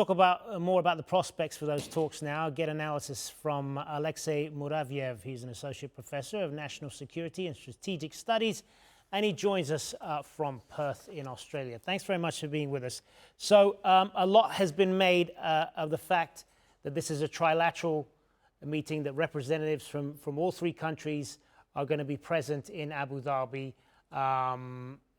Talk about more about the prospects for those talks now. Get analysis from Alexey Muraviev. He's an associate professor of national security and strategic studies, and he joins us from Perth in Australia. Thanks very much for being with us. So a lot has been made of the fact that this is a trilateral meeting, that representatives from all three countries are going to be present in Abu Dhabi.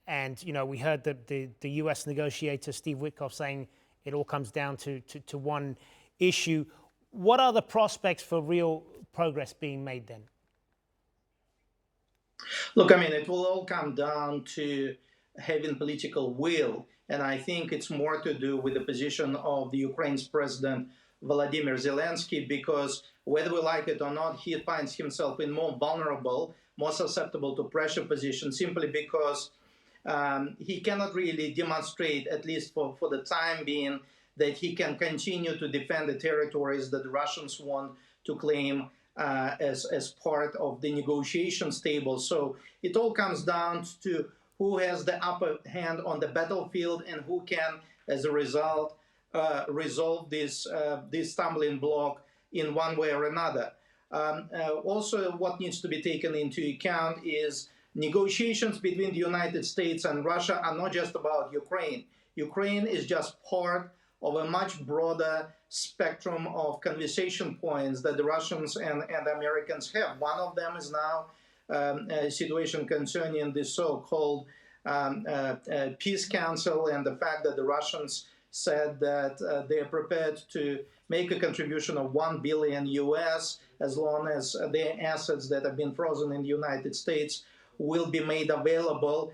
And, you know, we heard the US negotiator, Steve Witkoff, saying it all comes down to one issue. What are the prospects for real progress being made then? Look, I mean, it will all come down to having political will. And I think it's more to do with the position of the Ukraine's president, Volodymyr Zelensky, because whether we like it or not, he finds himself in more vulnerable, more susceptible to pressure position simply because he cannot really demonstrate, at least for the time being, that he can continue to defend the territories that the Russians want to claim as part of the negotiations table. So it all comes down to who has the upper hand on the battlefield and who can, as a result, resolve this stumbling block in one way or another. Also, what needs to be taken into account is negotiations between the United States and Russia are not just about Ukraine. Ukraine is just part of a much broader spectrum of conversation points that the Russians and the Americans have. One of them is now a situation concerning the so-called Peace Council and the fact that the Russians said that they are prepared to make a contribution of $1 billion US as long as their assets that have been frozen in the United States will be made available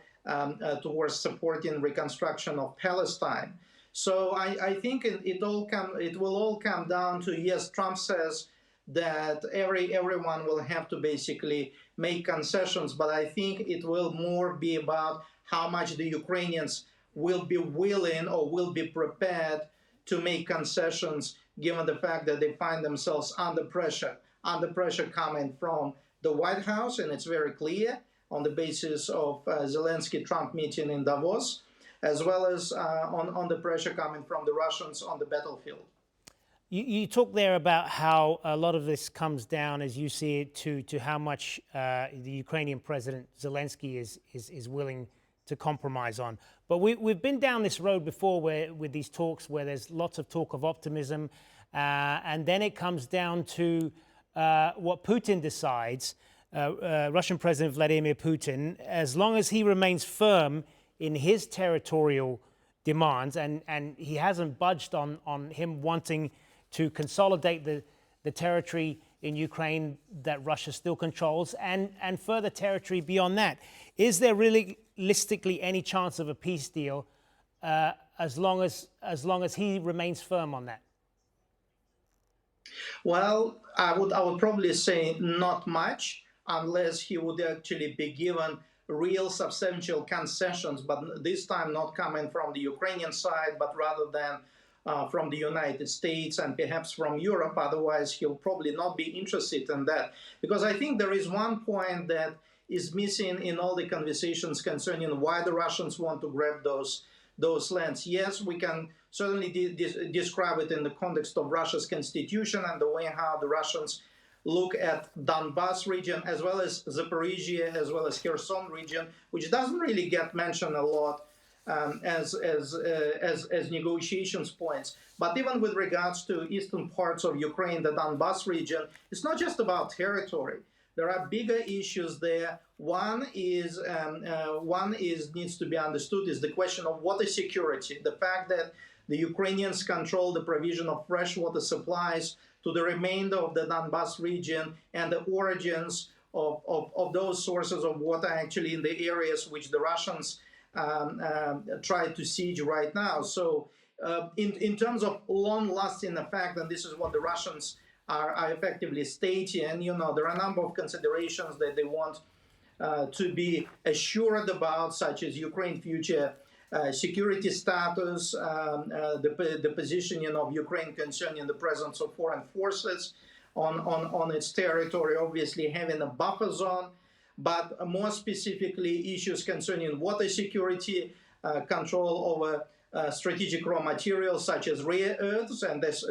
towards supporting reconstruction of Palestine. So I think it will all come down to, yes, Trump says that everyone will have to basically make concessions, but I think it will more be about how much the Ukrainians will be willing or will be prepared to make concessions, given the fact that they find themselves under pressure coming from the White House, and it's very clear, on the basis of Zelensky-Trump meeting in Davos, as well as on the pressure coming from the Russians on the battlefield. You talk there about how a lot of this comes down, as you see it, to how much the Ukrainian President Zelensky is willing to compromise on. But we've been down this road before with these talks where there's lots of talk of optimism, and then it comes down to what Putin decides. Russian President Vladimir Putin, as long as he remains firm in his territorial demands, and he hasn't budged on him wanting to consolidate the territory in Ukraine that Russia still controls, and further territory beyond that. Is there realistically any chance of a peace deal as long as he remains firm on that? Well, I would probably say not much, unless he would actually be given real substantial concessions, but this time not coming from the Ukrainian side, but rather than from the United States and perhaps from Europe. Otherwise, he'll probably not be interested in that. Because I think there is one point that is missing in all the conversations concerning why the Russians want to grab those lands. Yes, we can certainly describe it in the context of Russia's constitution and the way how the Russians look at Donbas region, as well as Zaporizhia, as well as Kherson region, which doesn't really get mentioned a lot as negotiations points. But even with regards to eastern parts of Ukraine, the Donbas region, it's not just about territory. There are bigger issues there. One is needs to be understood is the question of water security. The fact that the Ukrainians control the provision of freshwater supplies to the remainder of the Donbas region, and the origins of those sources of water actually in the areas which the Russians try to siege right now. So in terms of long-lasting effect, and this is what the Russians are effectively stating, you know, there are a number of considerations that they want to be assured about, such as Ukraine's future security status, the positioning of Ukraine concerning the presence of foreign forces on its territory, obviously having a buffer zone, but more specifically issues concerning water security, control over strategic raw materials such as rare earths, and this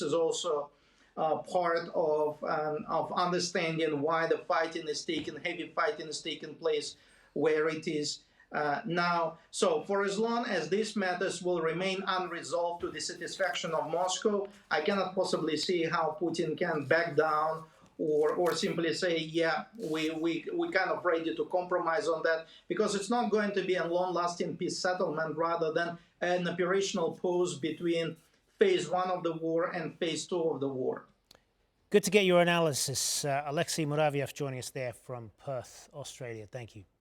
is also part of understanding why the heavy fighting is taking place where it is now. So for as long as these matters will remain unresolved to the satisfaction of Moscow, I cannot possibly see how Putin can back down or simply say, yeah, we kind of ready to compromise on that, because it's not going to be a long-lasting peace settlement rather than an operational pause between phase one of the war and phase two of the war. Good to get your analysis. Alexey Muraviev joining us there from Perth, Australia. Thank you.